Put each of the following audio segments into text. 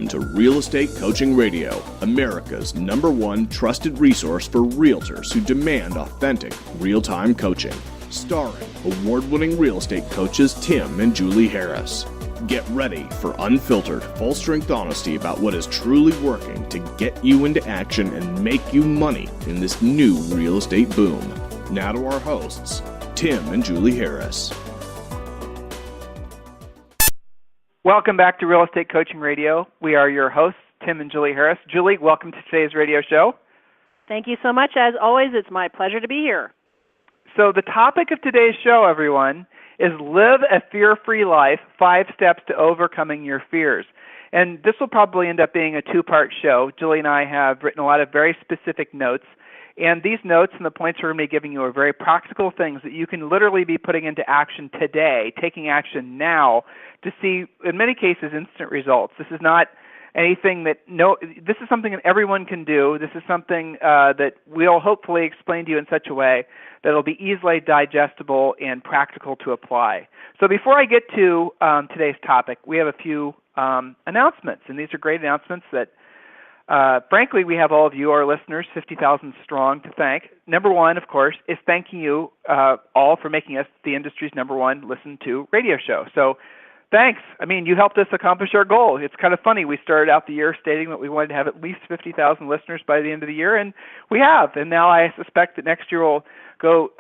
Welcome to Real Estate Coaching Radio, America's #1 trusted resource for realtors who demand authentic, real-time coaching. Starring award-winning real estate coaches Tim and Julie Harris. Get ready for unfiltered, full-strength honesty about what is truly working to get you into action and make you money in this new real estate boom. Now to our hosts, Tim and Julie Harris. Welcome back to Real Estate Coaching Radio. We are your hosts, Tim and Julie Harris. Julie, welcome to today's radio show. Thank you so much. As always, it's my pleasure to be here. So the topic of today's show, everyone, is Live a Fear-Free Life, 5 Steps to Overcoming Your Fears. And this will probably end up being a 2-part show. Julie and I have written a lot of very specific notes. And these notes and the points we're going to be giving you are very practical things that you can literally be putting into action today, taking action now to see, in many cases, instant results. This is not anything this is something that everyone can do. This is something that we'll hopefully explain to you in such a way that it'll be easily digestible and practical to apply. So before I get to today's topic, we have a few announcements, and these are great announcements that frankly, we have all of you, our listeners, 50,000 strong, to thank. Number one, of course, is thanking you all for making us the industry's #1 listened to radio show. So thanks. I mean, you helped us accomplish our goal. It's kind of funny. We started out the year stating that we wanted to have at least 50,000 listeners by the end of the year, and we have. And now I suspect that next year we'll go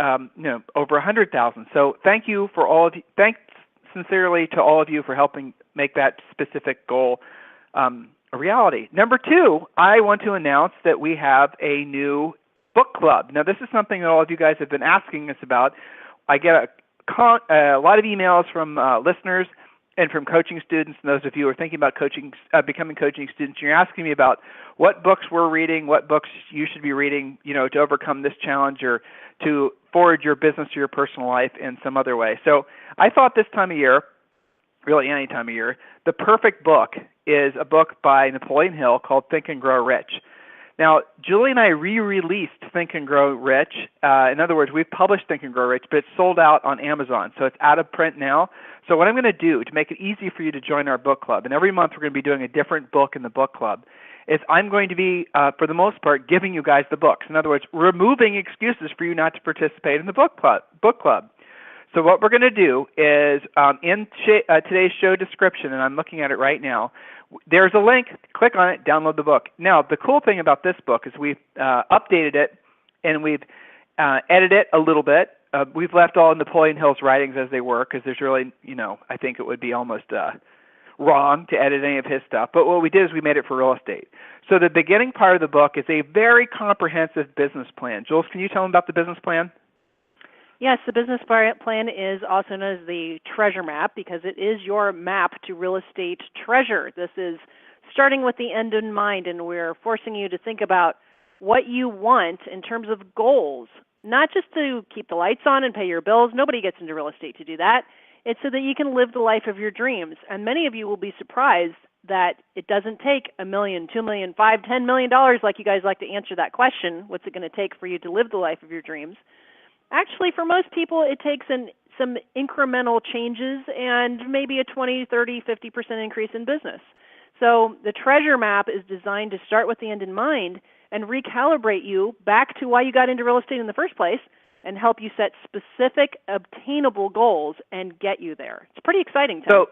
over 100,000. So thank you for all of you. Thanks sincerely to all of you for helping make that specific goal a reality. Number 2, I want to announce that we have a new book club. Now, this is something that all of you guys have been asking us about. I get a lot of emails from listeners and from coaching students, and those of you who are thinking about becoming coaching students. You're asking me about what books we're reading, what books you should be reading, to overcome this challenge or to forward your business or your personal life in some other way. So I thought this time of year, really any time of year, the perfect book is a book by Napoleon Hill called Think and Grow Rich. Now, Julie and I re-released Think and Grow Rich. In other words, we've published Think and Grow Rich, but it's sold out on Amazon, so it's out of print now. So what I'm going to do to make it easy for you to join our book club, and every month we're going to be doing a different book in the book club, is I'm going to be, for the most part, giving you guys the books. In other words, removing excuses for you not to participate in the book club. So what we're going to do is in today's show description, and I'm looking at it right now, there's a link. Click on it, download the book. Now, the cool thing about this book is we've updated it and we've edited it a little bit. We've left all Napoleon Hill's writings as they were because there's really, I think it would be almost wrong to edit any of his stuff. But what we did is we made it for real estate. So the beginning part of the book is a very comprehensive business plan. Jules, can you tell them about the business plan? Yes, the business plan is also known as the treasure map because it is your map to real estate treasure. This is starting with the end in mind, and we're forcing you to think about what you want in terms of goals, not just to keep the lights on and pay your bills. Nobody gets into real estate to do that. It's so that you can live the life of your dreams. And many of you will be surprised that it doesn't take $1 million, $2 million, $5, $10 million like you guys like to answer that question. What's it going to take for you to live the life of your dreams? Actually, for most people, it takes some incremental changes and maybe a 20, 30, 50% increase in business. So the treasure map is designed to start with the end in mind and recalibrate you back to why you got into real estate in the first place and help you set specific, obtainable goals and get you there. It's pretty exciting, Tim. So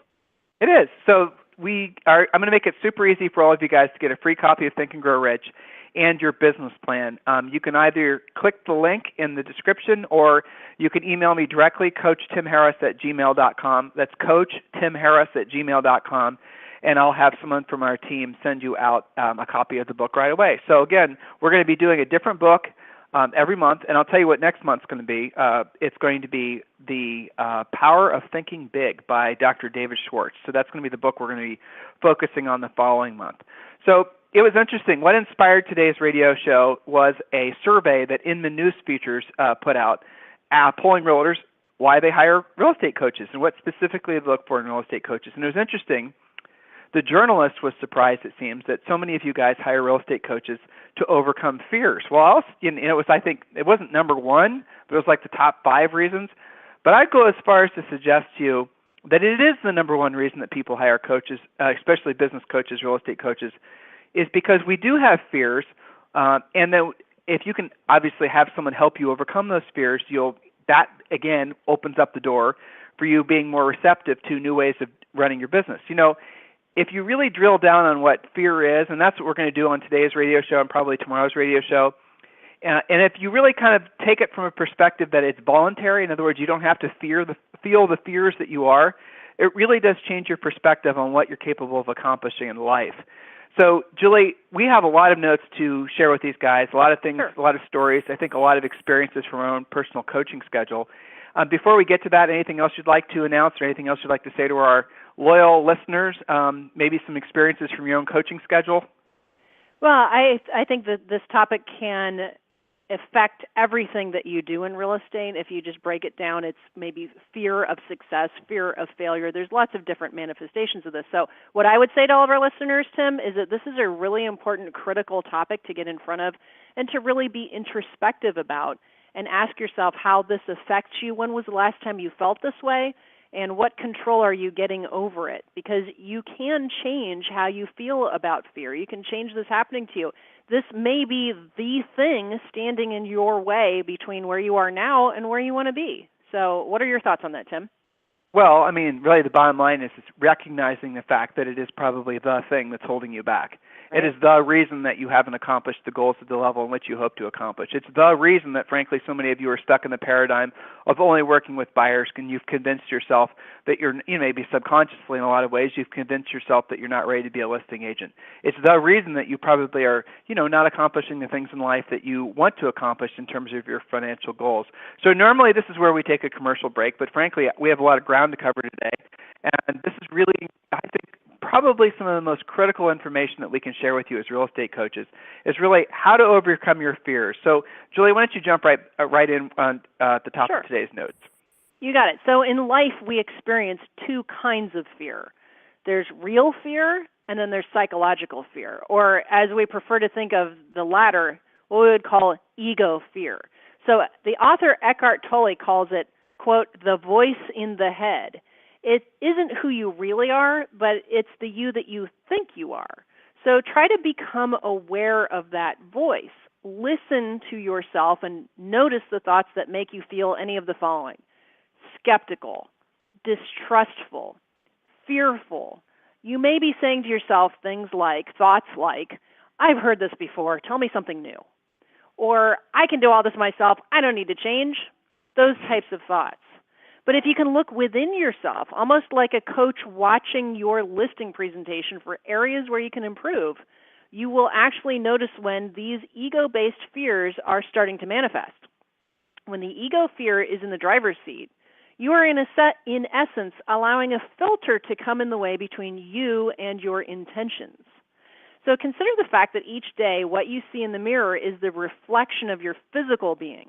it is. So I'm going to make it super easy for all of you guys to get a free copy of Think and Grow Rich and your business plan. You can either click the link in the description or you can email me directly, coachtimharris@gmail.com. That's coachtimharris@gmail.com, and I'll have someone from our team send you out a copy of the book right away. So again, we're going to be doing a different book every month, and I'll tell you what next month's going to be. It's going to be The Power of Thinking Big by Dr. David Schwartz. So that's going to be the book we're going to be focusing on the following month. So it was interesting. What inspired today's radio show was a survey that Inman News Features put out, polling realtors why they hire real estate coaches and what specifically they look for in real estate coaches. And it was interesting. The journalist was surprised, it seems, that so many of you guys hire real estate coaches to overcome fears. Well, it was, I think, it wasn't number 1, but it was like the top 5 reasons. But I'd go as far as to suggest to you that it is the number one reason that people hire coaches, especially business coaches, real estate coaches, is because we do have fears, and that if you can obviously have someone help you overcome those fears, that again opens up the door for you being more receptive to new ways of running your business. If you really drill down on what fear is, and that's what we're going to do on today's radio show and probably tomorrow's radio show, and if you really kind of take it from a perspective that it's voluntary, in other words, you don't have to feel the fears that you are, it really does change your perspective on what you're capable of accomplishing in life. So, Julie, we have a lot of notes to share with these guys, a lot of things, a lot of stories, I think a lot of experiences from our own personal coaching schedule. Before we get to that, anything else you'd like to announce or anything else you'd like to say to our loyal listeners, maybe some experiences from your own coaching schedule? Well, I think that this topic can affect everything that you do in real estate. If you just break it down, it's maybe fear of success, fear of failure. There's lots of different manifestations of this. So what I would say to all of our listeners, Tim, is that this is a really important, critical topic to get in front of and to really be introspective about and ask yourself how this affects you. When was the last time you felt this way? And what control are you getting over it? Because you can change how you feel about fear. You can change this happening to you. This may be the thing standing in your way between where you are now and where you want to be. So what are your thoughts on that, Tim? Well, I mean, really the bottom line is recognizing the fact that it is probably the thing that's holding you back. Right. It is the reason that you haven't accomplished the goals at the level in which you hope to accomplish. It's the reason that, frankly, so many of you are stuck in the paradigm of only working with buyers, and you've convinced yourself that maybe subconsciously in a lot of ways, you've convinced yourself that you're not ready to be a listing agent. It's the reason that you probably are, not accomplishing the things in life that you want to accomplish in terms of your financial goals. So normally this is where we take a commercial break, but frankly, we have a lot of ground to cover today. And this is really, I think, probably some of the most critical information that we can share with you as real estate coaches is really how to overcome your fears. So, Julie, why don't you jump right in on the top of today's notes? You got it. So in life, we experience two kinds of fear. There's real fear, and then there's psychological fear, or as we prefer to think of the latter, what we would call ego fear. So the author Eckhart Tolle calls it, quote, the voice in the head. It isn't who you really are, but it's the you that you think you are. So try to become aware of that voice. Listen to yourself and notice the thoughts that make you feel any of the following: skeptical, distrustful, fearful. You may be saying to yourself thoughts like, I've heard this before, tell me something new. Or, I can do all this myself, I don't need to change. Those types of thoughts. But if you can look within yourself, almost like a coach watching your listing presentation for areas where you can improve, you will actually notice when these ego-based fears are starting to manifest. When the ego fear is in the driver's seat, you are in essence allowing a filter to come in the way between you and your intentions. So consider the fact that each day what you see in the mirror is the reflection of your physical being.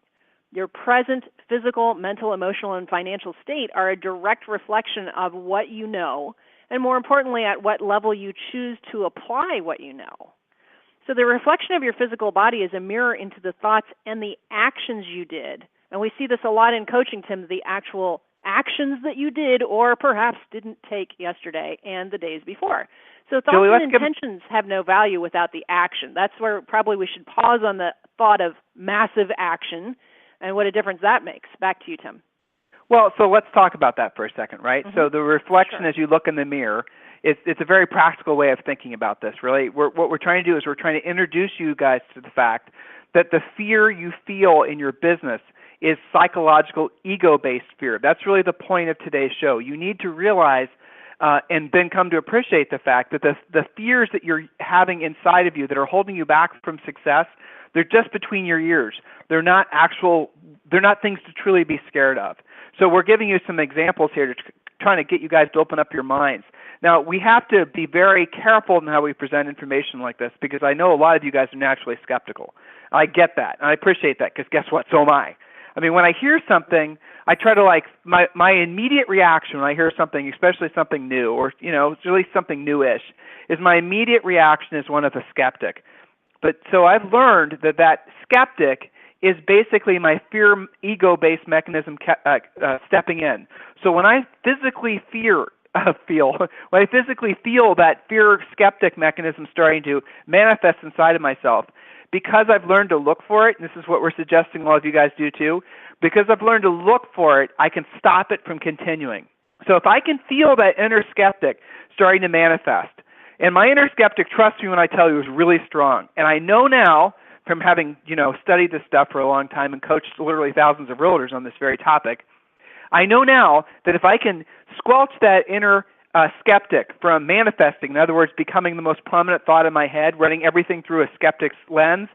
Your present physical, mental, emotional, and financial state are a direct reflection of what you know, and more importantly, at what level you choose to apply what you know. So the reflection of your physical body is a mirror into the thoughts and the actions you did. And we see this a lot in coaching, Tim, the actual actions that you did or perhaps didn't take yesterday and the days before. So thoughts and intentions have no value without the action. That's where probably we should pause on the thought of massive action and what a difference that makes. Back to you, Tim. Well, so let's talk about that for a second, right? Mm-hmm. So the reflection as you look in the mirror, it's a very practical way of thinking about this, really. What we're trying to do is we're trying to introduce you guys to the fact that the fear you feel in your business is psychological, ego-based fear. That's really the point of today's show. You need to realize and then come to appreciate the fact that the fears that you're having inside of you that are holding you back from success, they're just between your ears. They're not things to truly be scared of. So we're giving you some examples here to trying to get you guys to open up your minds. Now, we have to be very careful in how we present information like this because I know a lot of you guys are naturally skeptical. I get that, and I appreciate that because guess what? So am I. I mean, when I hear something, I try to my immediate reaction when I hear something, especially something new or, it's really something newish, is my immediate reaction is one of a skeptic. But so I've learned that skeptic is basically my fear ego-based mechanism stepping in. So when I physically feel that fear skeptic mechanism starting to manifest inside of myself, because I've learned to look for it, and this is what we're suggesting a lot of you guys do too, because I've learned to look for it, I can stop it from continuing. So if I can feel that inner skeptic starting to manifest, and my inner skeptic, trust me when I tell you, is really strong. And I know now from having, studied this stuff for a long time and coached literally thousands of realtors on this very topic, I know now that if I can squelch that inner skeptic from manifesting, in other words, becoming the most prominent thought in my head, running everything through a skeptic's lens,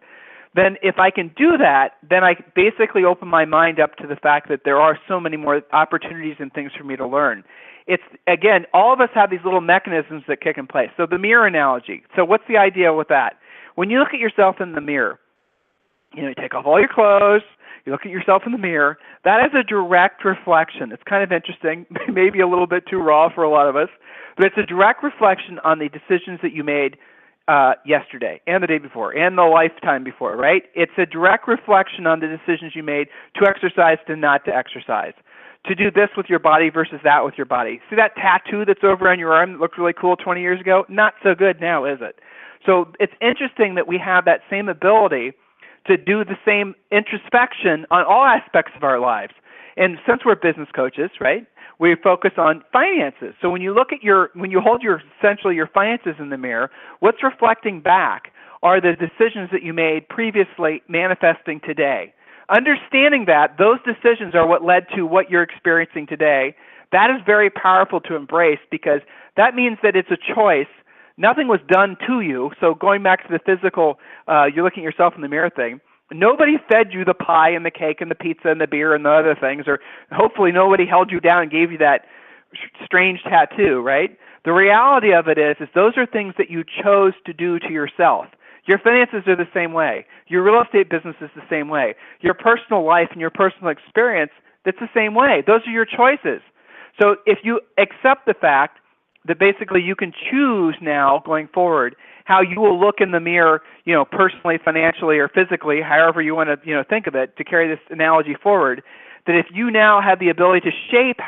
then if I can do that, then I basically open my mind up to the fact that there are so many more opportunities and things for me to learn. It's, again, all of us have these little mechanisms that kick in place. So the mirror analogy. So what's the idea with that? When you look at yourself in the mirror, you take off all your clothes, you look at yourself in the mirror, that is a direct reflection. It's kind of interesting, maybe a little bit too raw for a lot of us, but it's a direct reflection on the decisions that you made yesterday and the day before and the lifetime before, right? It's a direct reflection on the decisions you made to exercise to not to exercise, to do this with your body versus that with your body. See that tattoo that's over on your arm that looked really cool 20 years ago? Not so good now, is it? So it's interesting that we have that same ability to do the same introspection on all aspects of our lives. And since we're business coaches, right, we focus on finances. So when you look at when you hold essentially your finances in the mirror, what's reflecting back are the decisions that you made previously manifesting today. Understanding that those decisions are what led to what you're experiencing today, that is very powerful to embrace, because that means that it's a choice. Nothing was done to you. So going back to the physical, you're looking at yourself in the mirror thing, nobody fed you the pie and the cake and the pizza and the beer and the other things, or hopefully nobody held you down and gave you that strange tattoo, right? The reality of it is those are things that you chose to do to yourself. Your finances are the same way. Your real estate business is the same way. Your personal life and your personal experience, that's the same way. Those are your choices. So if you accept the fact that basically you can choose now going forward how you will look in the mirror, personally, financially, or physically, however you want to, think of it, to carry this analogy forward, that if you now have the ability to shape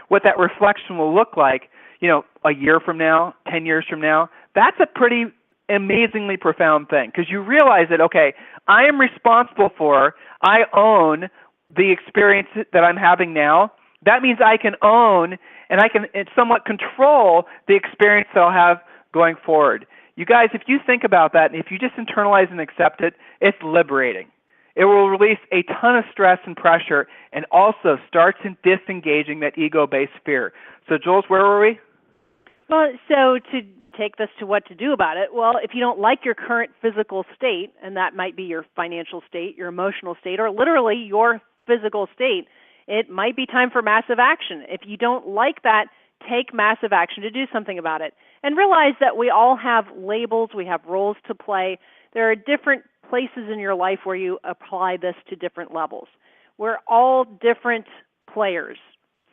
what that reflection will look like, a year from now, 10 years from now, that's a pretty amazingly profound thing, because you realize that, okay, I am responsible I own the experience that I'm having now. That means I can own and I can somewhat control the experience that I'll have going forward. You guys, if you think about that, and if you just internalize and accept it, it's liberating. It will release a ton of stress and pressure, and also starts disengaging that ego-based fear. So, Jules, where were we? Well, so to take this to what to do about it, well, if you don't like your current physical state, and that might be your financial state, your emotional state, or literally your physical state, it might be time for massive action. If you don't like that, take massive action to do something about it. And realize that we all have labels, we have roles to play. There are different places in your life where you apply this to different levels. We're all different players,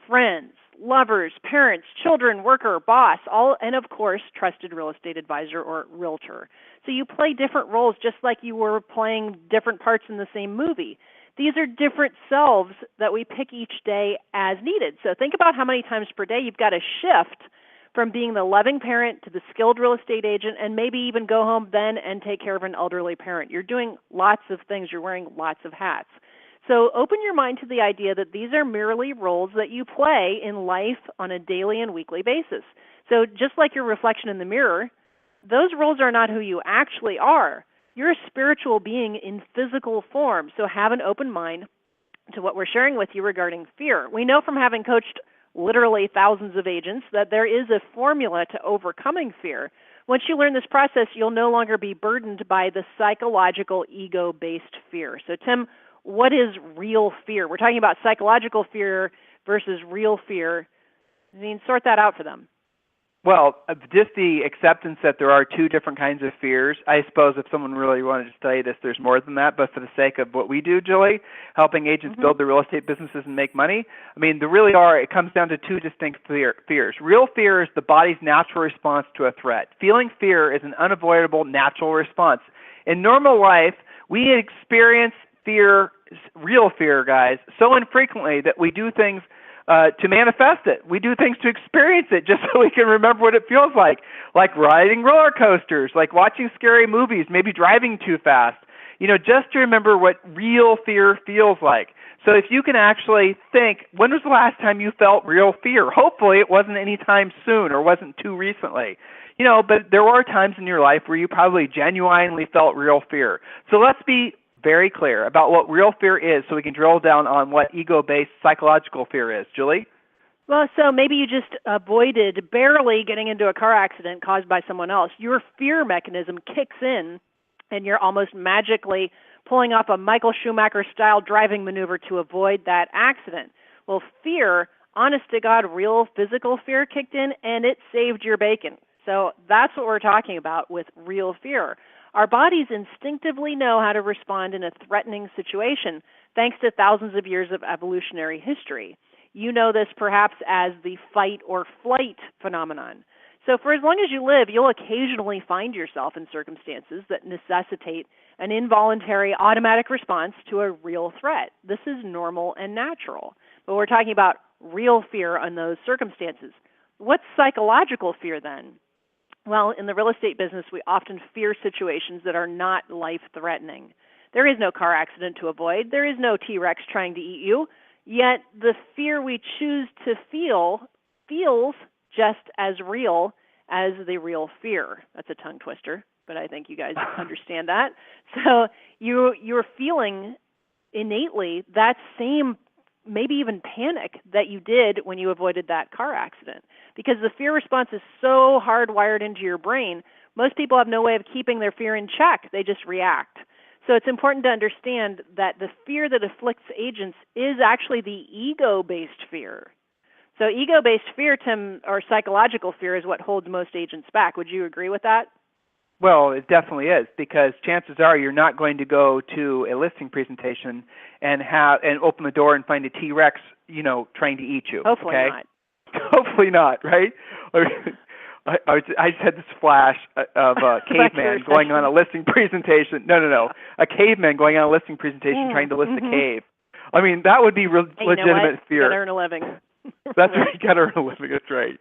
friends, lovers, parents, children, worker, boss, and of course, trusted real estate advisor or realtor. So you play different roles just like you were playing different parts in the same movie. These are different selves that we pick each day as needed. So think about how many times per day you've got to shift from being the loving parent to the skilled real estate agent, and maybe even go home then and take care of an elderly parent. You're doing lots of things. You're wearing lots of hats. So open your mind to the idea that these are merely roles that you play in life on a daily and weekly basis. So just like your reflection in the mirror, those roles are not who you actually are. You're a spiritual being in physical form, so have an open mind to what we're sharing with you regarding fear. We know from having coached literally thousands of agents that there is a formula to overcoming fear. Once you learn this process, you'll no longer be burdened by the psychological ego-based fear. So Tim, what is real fear? We're talking about psychological fear versus real fear. I mean, sort that out for them. Well, just the acceptance that there are two different kinds of fears. I suppose if someone really wanted to study this, there's more than that. But for the sake of what we do, Julie, helping agents build their real estate businesses and make money, I mean, it comes down to two distinct fears. Real fear is the body's natural response to a threat. Feeling fear is an unavoidable natural response. In normal life, we experience fear real fear, guys, so infrequently that we do things to manifest it. We do things to experience it just so we can remember what it feels like riding roller coasters, like watching scary movies, maybe driving too fast, just to remember what real fear feels like. So if you can actually think, when was the last time you felt real fear? Hopefully it wasn't any time soon or wasn't too recently. But there were times in your life where you probably genuinely felt real fear. So let's be very clear about what real fear is so we can drill down on what ego-based psychological fear is. Julie? Well, so maybe you just avoided barely getting into a car accident caused by someone else. Your fear mechanism kicks in, and you're almost magically pulling off a Michael Schumacher-style driving maneuver to avoid that accident. Well, fear, honest to God, real physical fear kicked in, and it saved your bacon. So that's what we're talking about with real fear. Our bodies instinctively know how to respond in a threatening situation, thanks to thousands of years of evolutionary history. You know this perhaps as the fight or flight phenomenon. So for as long as you live, you'll occasionally find yourself in circumstances that necessitate an involuntary automatic response to a real threat. This is normal and natural. But we're talking about real fear in those circumstances. What's psychological fear then? Well, in the real estate business, we often fear situations that are not life-threatening. There is no car accident to avoid. There is no T-Rex trying to eat you. Yet the fear we choose to feel feels just as real as the real fear. That's a tongue twister, but I think you guys understand that. So you're feeling innately that same, maybe even panic that you did when you avoided that car accident. Because the fear response is so hardwired into your brain, most people have no way of keeping their fear in check. They just react. So it's important to understand that the fear that afflicts agents is actually the ego-based fear. So ego-based fear, Tim, or psychological fear, is what holds most agents back. Would you agree with that? Well, it definitely is, because chances are you're not going to go to a listing presentation and open the door and find a T-Rex, trying to eat you. Hopefully okay? not. Hopefully not, right? I just had this flash of a caveman going on a listing presentation. No. A caveman going on a listing presentation trying to list a cave. I mean, that would be legitimate fear. You got to earn a living. That's right. You got to earn a living. That's right.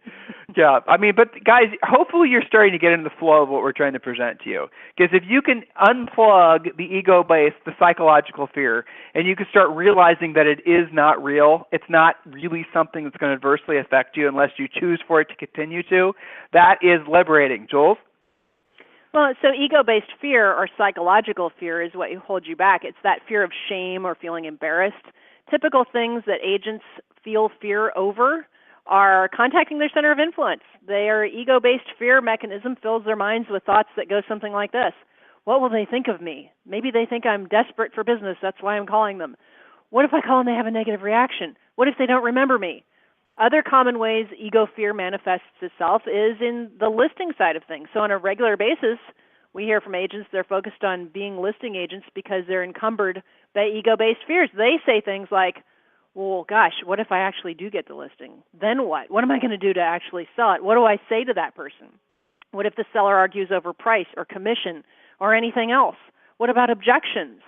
Yeah. I mean, but guys, hopefully you're starting to get into the flow of what we're trying to present to you. Because if you can unplug the ego-based, the psychological fear, and you can start realizing that it is not real, it's not really something that's going to adversely affect you unless you choose for it to continue to, that is liberating. Jules? Well, so ego-based fear or psychological fear is what holds you back. It's that fear of shame or feeling embarrassed. Typical things that agents feel fear over are contacting their center of influence. Their ego-based fear mechanism fills their minds with thoughts that go something like this. What will they think of me? Maybe they think I'm desperate for business. That's why I'm calling them. What if I call and they have a negative reaction? What if they don't remember me? Other common ways ego fear manifests itself is in the listing side of things. So on a regular basis, we hear from agents they're focused on being listing agents because they're encumbered by ego-based fears. They say things like, well, gosh, what if I actually do get the listing? Then what? What am I going to do to actually sell it? What do I say to that person? What if the seller argues over price or commission or anything else? What about objections?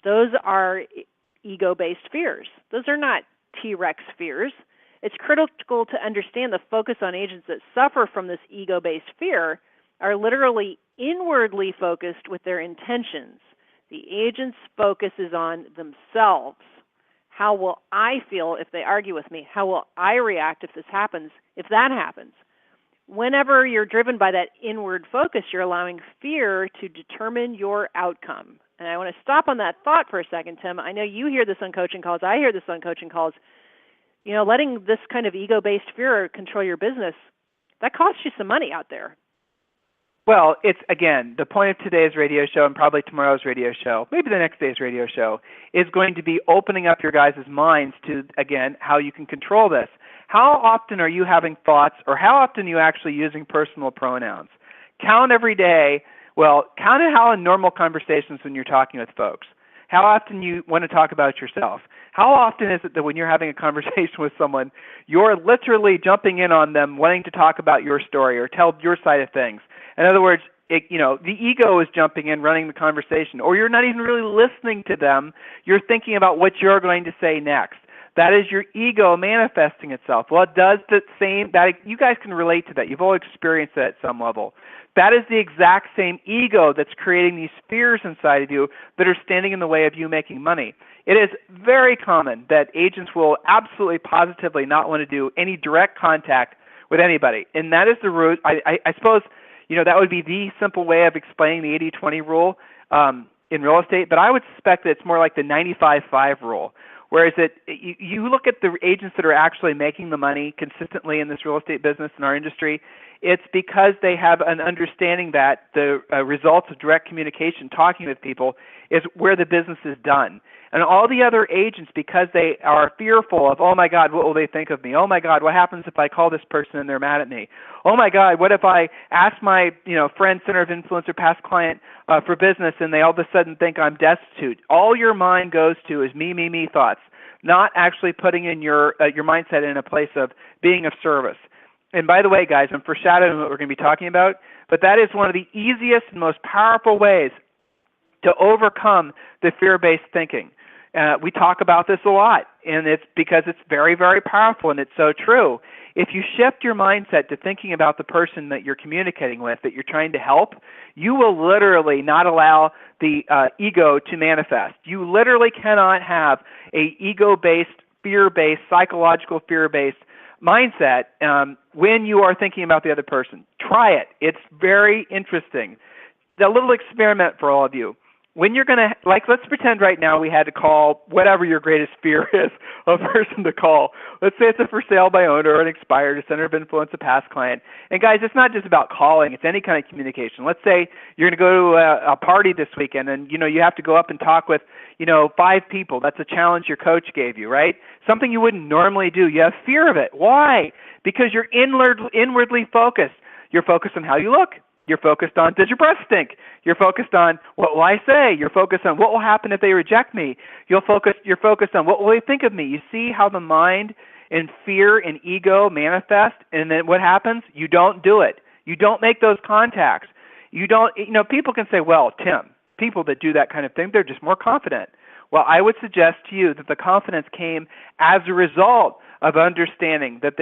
Those are ego-based fears. Those are not T-Rex fears. It's critical to understand the focus on agents that suffer from this ego-based fear are literally inwardly focused with their intentions. The agent's focus is on themselves. How will I feel if they argue with me? How will I react if this happens, if that happens? Whenever you're driven by that inward focus, you're allowing fear to determine your outcome. And I want to stop on that thought for a second, Tim. I know you hear this on coaching calls. I hear this on coaching calls. Letting this kind of ego-based fear control your business, that costs you some money out there. Well, it's, again, the point of today's radio show and probably tomorrow's radio show, maybe the next day's radio show, is going to be opening up your guys' minds to, again, how you can control this. How often are you having thoughts, or how often are you actually using personal pronouns? Count every day. Well, count it how in normal conversations when you're talking with folks. How often you want to talk about yourself? How often is it that when you're having a conversation with someone, you're literally jumping in on them, wanting to talk about your story or tell your side of things? In other words, the ego is jumping in, running the conversation, or you're not even really listening to them. You're thinking about what you're going to say next. That is your ego manifesting itself. Well, it does the same. That you guys can relate to that. You've all experienced that at some level. That is the exact same ego that's creating these fears inside of you that are standing in the way of you making money. It is very common that agents will absolutely positively not want to do any direct contact with anybody. And that is the root. I suppose that would be the simple way of explaining the 80-20 rule in real estate, but I would suspect that it's more like the 95-5 rule. Whereas you look at the agents that are actually making the money consistently in this real estate business in our industry, it's because they have an understanding that the results of direct communication, talking with people, is where the business is done. And all the other agents, because they are fearful of, oh my God, what will they think of me? Oh my God, what happens if I call this person and they're mad at me? Oh my God, what if I ask my friend, center of influence, or past client for business and they all of a sudden think I'm destitute? All your mind goes to is me, me, me thoughts, not actually putting in your mindset in a place of being of service. And by the way, guys, I'm foreshadowing what we're going to be talking about, but that is one of the easiest and most powerful ways to overcome the fear-based thinking. We talk about this a lot, and it's because it's very, very powerful, and it's so true. If you shift your mindset to thinking about the person that you're communicating with, that you're trying to help, you will literally not allow the ego to manifest. You literally cannot have a ego-based, fear-based, psychological fear-based mindset when you are thinking about the other person. Try it. It's very interesting. A little experiment for all of you. When you're going to, let's pretend right now we had to call whatever your greatest fear is, a person to call. Let's say it's a for sale by owner or an expired, a center of influence, a past client. And guys, it's not just about calling. It's any kind of communication. Let's say you're going to go to a party this weekend and, you have to go up and talk with, 5 people. That's a challenge your coach gave you, right? Something you wouldn't normally do. You have fear of it. Why? Because you're inwardly focused. You're focused on how you look. You're focused on, does your breath stink? You're focused on, what will I say? You're focused on, what will happen if they reject me? You're focused on, what will they think of me? You see how the mind and fear and ego manifest, and then what happens? You don't do it. You don't make those contacts. You don't, people can say, well, Tim, people that do that kind of thing, they're just more confident. Well, I would suggest to you that the confidence came as a result of understanding that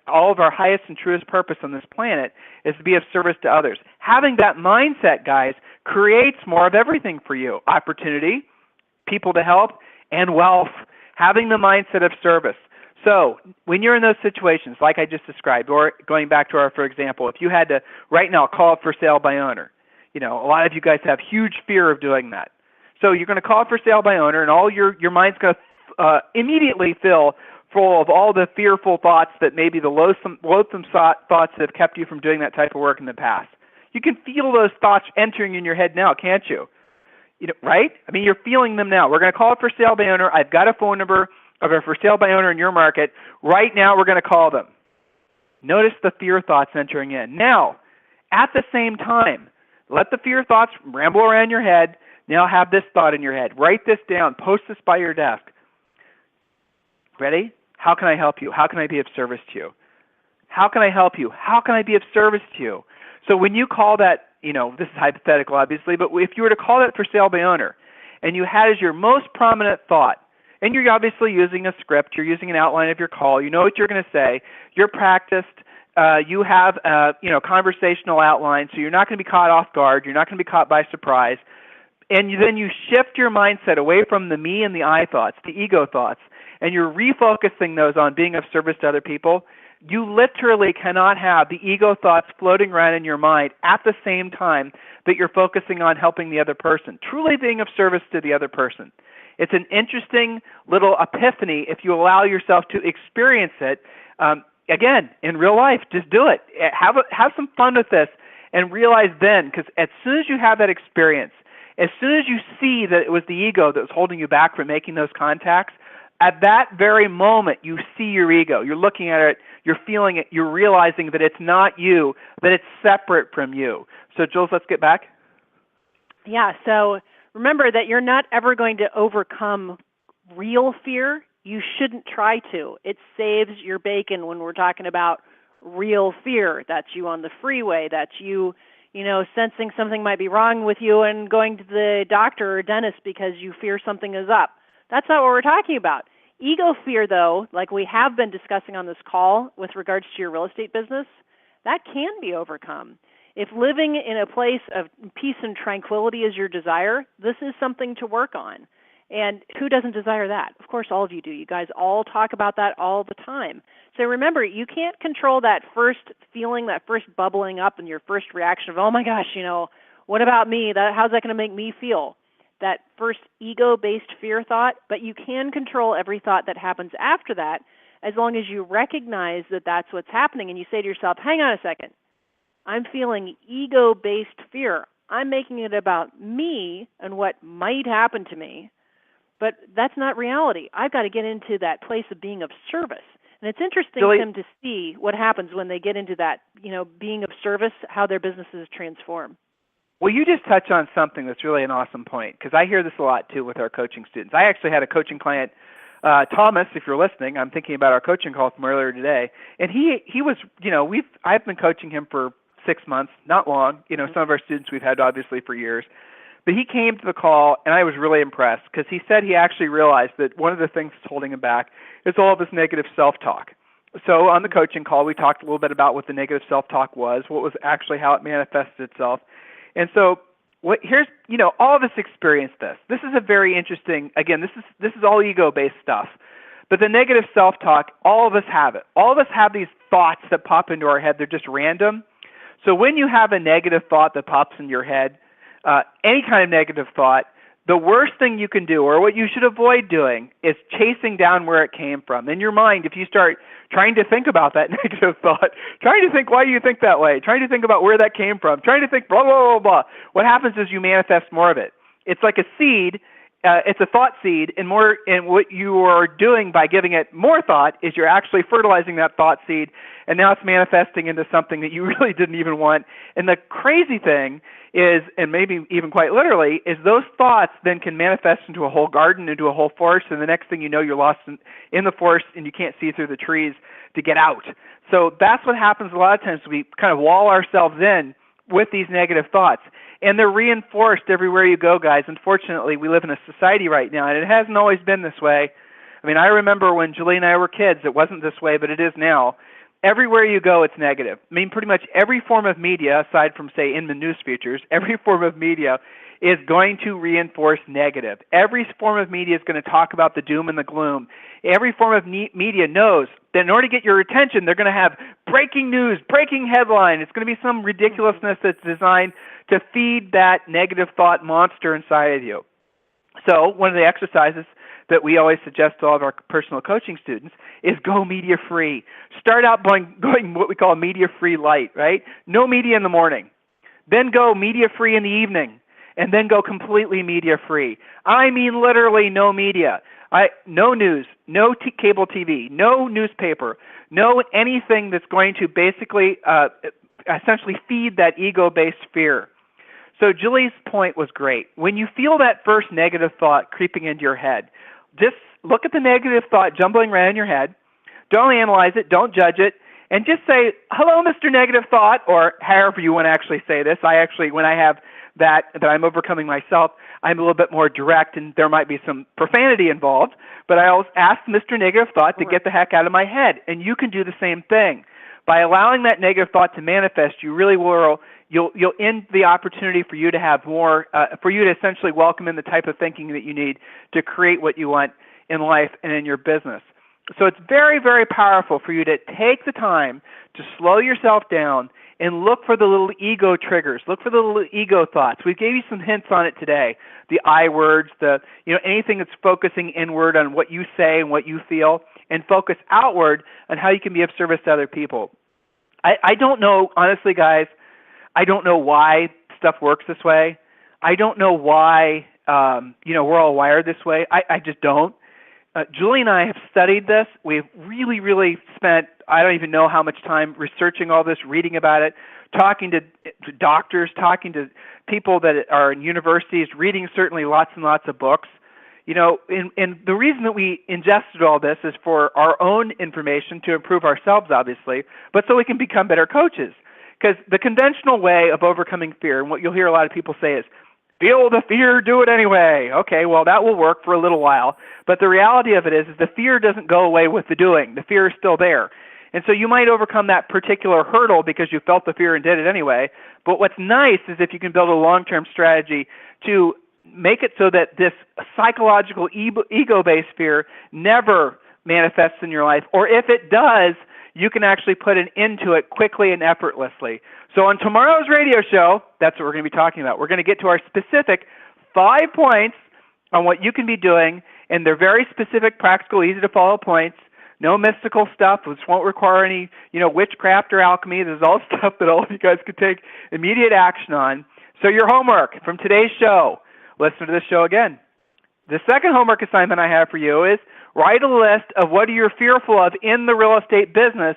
all of our highest and truest purpose on this planet is to be of service to others. Having that mindset, guys, creates more of everything for you. Opportunity, people to help, and wealth. Having the mindset of service. So when you're in those situations, like I just described, or going back to for example, if you had to right now call it for sale by owner, a lot of you guys have huge fear of doing that. So you're going to call it for sale by owner, and all your mind's going to immediately fill full of all the fearful thoughts that maybe the loathsome thoughts that have kept you from doing that type of work in the past. You can feel those thoughts entering in your head now, can't you? Right? I mean, you're feeling them now. We're going to call it for sale by owner. I've got a phone number of a for sale by owner in your market. Right now, we're going to call them. Notice the fear thoughts entering in. Now, at the same time, let the fear thoughts ramble around your head. Now have this thought in your head. Write this down. Post this by your desk. Ready? How can I help you? How can I be of service to you? How can I help you? How can I be of service to you? So when you call that, this is hypothetical obviously, but if you were to call that for sale by owner and you had as your most prominent thought, and you're obviously using a script, you're using an outline of your call, you know what you're going to say, you're practiced, you have conversational outline, so you're not going to be caught off guard, you're not going to be caught by surprise, and then you shift your mindset away from the me and the I thoughts, the ego thoughts, and you're refocusing those on being of service to other people. You literally cannot have the ego thoughts floating around in your mind at the same time that you're focusing on helping the other person, truly being of service to the other person. It's an interesting little epiphany if you allow yourself to experience it. Again, in real life, just do it. Have some fun with this and realize then, because as soon as you have that experience, as soon as you see that it was the ego that was holding you back from making those contacts, at that very moment, you see your ego. You're looking at it, you're feeling it, you're realizing that it's not you, that it's separate from you. So, Jules, let's get back. Yeah, so remember that you're not ever going to overcome real fear. You shouldn't try to. It saves your bacon when we're talking about real fear. That's you on the freeway. That's you, sensing something might be wrong with you and going to the doctor or dentist because you fear something is up. That's not what we're talking about. Ego fear, though, like we have been discussing on this call with regards to your real estate business, that can be overcome. If living in a place of peace and tranquility is your desire, this is something to work on. And who doesn't desire that? Of course, all of you do. You guys all talk about that all the time. So remember, you can't control that first feeling, that first bubbling up and your first reaction of, oh my gosh, what about me? How's that going to make me feel? That first ego-based fear thought, but you can control every thought that happens after that as long as you recognize that that's what's happening and you say to yourself, hang on a second, I'm feeling ego-based fear. I'm making it about me and what might happen to me, but that's not reality. I've got to get into that place of being of service. And it's interesting, Tim, to see what happens when they get into that, being of service, how their businesses transform. Well, you just touched on something that's really an awesome point, because I hear this a lot, too, with our coaching students. I actually had a coaching client, Thomas, if you're listening, I'm thinking about our coaching call from earlier today, and he was, I've been coaching him for 6 months, not long. Some of our students we've had, obviously, for years. But he came to the call, and I was really impressed, because he said he actually realized that one of the things that's holding him back is all of this negative self-talk. So on the coaching call, we talked a little bit about what the negative self-talk was, what was actually how it manifested itself. And so here's, all of us experience this. This is a very interesting, again, this is all ego-based stuff. But the negative self-talk, all of us have it. All of us have these thoughts that pop into our head. They're just random. So when you have a negative thought that pops into your head, any kind of negative thought, the worst thing you can do, or what you should avoid doing, is chasing down where it came from. In your mind, if you start trying to think about that negative thought, trying to think why you think that way, trying to think about where that came from, trying to think blah, blah, blah, blah, what happens is you manifest more of it. It's like a seed. It's a thought seed, and what you are doing by giving it more thought is you're actually fertilizing that thought seed, and now it's manifesting into something that you really didn't even want. And the crazy thing is, and maybe even quite literally, is those thoughts then can manifest into a whole garden, into a whole forest, and the next thing you know, you're lost in the forest and you can't see through the trees to get out. So that's what happens a lot of times. We kind of wall ourselves in with these negative thoughts. And they're reinforced everywhere you go, guys. Unfortunately, we live in a society right now, and it hasn't always been this way. I mean, I remember when Julie and I were kids, it wasn't this way, but it is now. Everywhere you go, it's negative. I mean, pretty much every form of media, aside from, say, Inman News Features, every form of media is going to reinforce negative. Every form of media is going to talk about the doom and the gloom. Every form of media knows that in order to get your attention, they're going to have breaking news, breaking headline. It's going to be some ridiculousness that's designed to feed that negative thought monster inside of you. So one of the exercises that we always suggest to all of our personal coaching students is go media free. Start out going what we call media free light, right? No media in the morning. Then go media free in the evening. And then go completely media free. I mean literally no media. No news, no cable TV, no newspaper, no anything that's going to basically essentially feed that ego-based fear. So Julie's point was great. When you feel that first negative thought creeping into your head, just look at the negative thought jumbling around in your head. Don't analyze it. Don't judge it. And just say, hello, Mr. Negative Thought, or however you want to actually say this. When I have that I'm overcoming myself, I'm a little bit more direct, and there might be some profanity involved. But I always ask Mr. Negative Thought to get the heck out of my head. And you can do the same thing. By allowing that negative thought to manifest, you really will, you'll end the opportunity for you to have more, for you to essentially welcome in the type of thinking that you need to create what you want in life and in your business. So it's very, very powerful for you to take the time to slow yourself down and look for the little ego triggers. Look for the little ego thoughts. We gave you some hints on it today. The I words, anything that's focusing inward on what you say and what you feel, and focus outward on how you can be of service to other people. I don't know, honestly, guys, I don't know why stuff works this way. I don't know why, we're all wired this way. I just don't. Julie and I have studied this. We've really, really spent, I don't even know how much time researching all this, reading about it, talking to doctors, talking to people that are in universities, reading certainly lots and lots of books. And the reason that we ingested all this is for our own information to improve ourselves, obviously, but so we can become better coaches. Because the conventional way of overcoming fear, and what you'll hear a lot of people say is, feel the fear, do it anyway. Okay, well, that will work for a little while. But the reality of it is the fear doesn't go away with the doing. The fear is still there. And so you might overcome that particular hurdle because you felt the fear and did it anyway. But what's nice is if you can build a long-term strategy to make it so that this psychological ego-based fear never manifests in your life, or if it does, you can actually put an end to it quickly and effortlessly. So on tomorrow's radio show, that's what we're going to be talking about. We're going to get to our specific 5 points on what you can be doing, and they're very specific, practical, easy-to-follow points. No mystical stuff. This won't require any, witchcraft or alchemy. This is all stuff that all of you guys could take immediate action on. So your homework from today's show, listen to this show again. The second homework assignment I have for you is write a list of what you're fearful of in the real estate business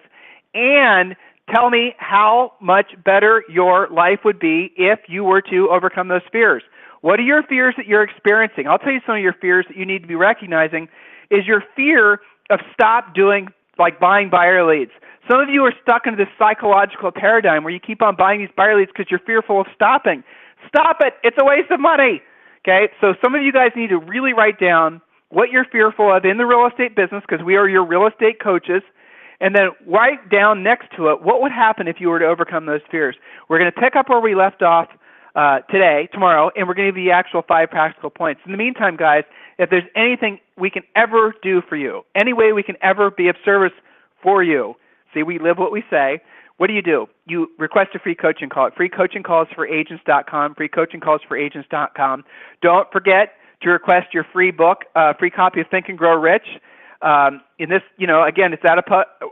and tell me how much better your life would be if you were to overcome those fears. What are your fears that you're experiencing? I'll tell you some of your fears that you need to be recognizing is your fear of stop doing, like buying buyer leads. Some of you are stuck into this psychological paradigm where you keep on buying these buyer leads because you're fearful of stopping. Stop it. It's a waste of money. Okay, so some of you guys need to really write down what you're fearful of in the real estate business because we are your real estate coaches, and then write down next to it what would happen if you were to overcome those fears. We're going to pick up where we left off tomorrow, and we're going to give you the actual 5 practical points. In the meantime, guys, if there's anything we can ever do for you, any way we can ever be of service for you, see, we live what we say, what do? You request a free coaching call at freecoachingcallsforagents.com, freecoachingcallsforagents.com. Don't forget to request your free book, free copy of Think and Grow Rich. In this, again,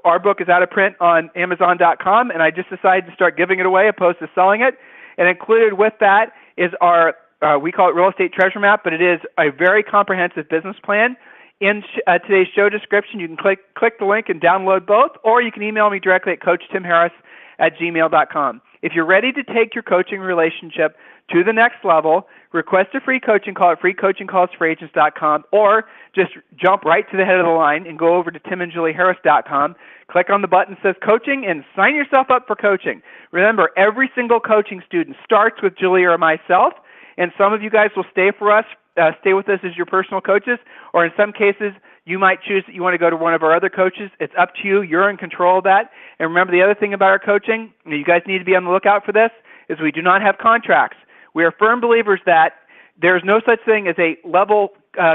our book is out of print on Amazon.com, and I just decided to start giving it away opposed to selling it. And included with that is our, we call it Real Estate Treasure Map, but it is a very comprehensive business plan. In today's show description, you can click the link and download both, or you can email me directly at coachtimharris@gmail.com. If you're ready to take your coaching relationship to the next level, request a free coaching call at freecoachingcallsforagents.com, or just jump right to the head of the line and go over to timandjulieharris.com. Click on the button that says coaching and sign yourself up for coaching. Remember, every single coaching student starts with Julie or myself, and some of you guys will stay with us as your personal coaches, or in some cases, you might choose that you want to go to one of our other coaches. It's up to you. You're in control of that. And remember, the other thing about our coaching, and you guys need to be on the lookout for this, is we do not have contracts. We are firm believers that there's no such thing as a level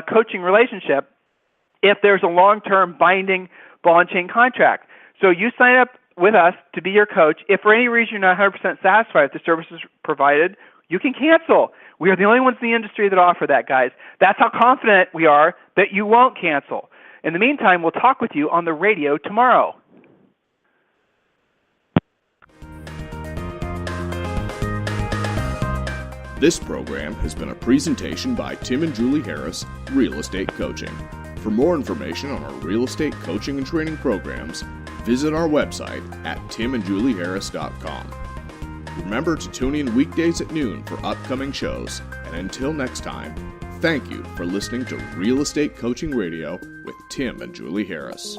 coaching relationship if there's a long-term binding ball and chain contract. So you sign up with us to be your coach. If for any reason you're not 100% satisfied with the services provided, you can cancel. We are the only ones in the industry that offer that, guys. That's how confident we are that you won't cancel. In the meantime, we'll talk with you on the radio tomorrow. This program has been a presentation by Tim and Julie Harris, Real Estate Coaching. For more information on our real estate coaching and training programs, visit our website at timandjulieharris.com. Remember to tune in weekdays at noon for upcoming shows, and until next time, thank you for listening to Real Estate Coaching Radio with Tim and Julie Harris.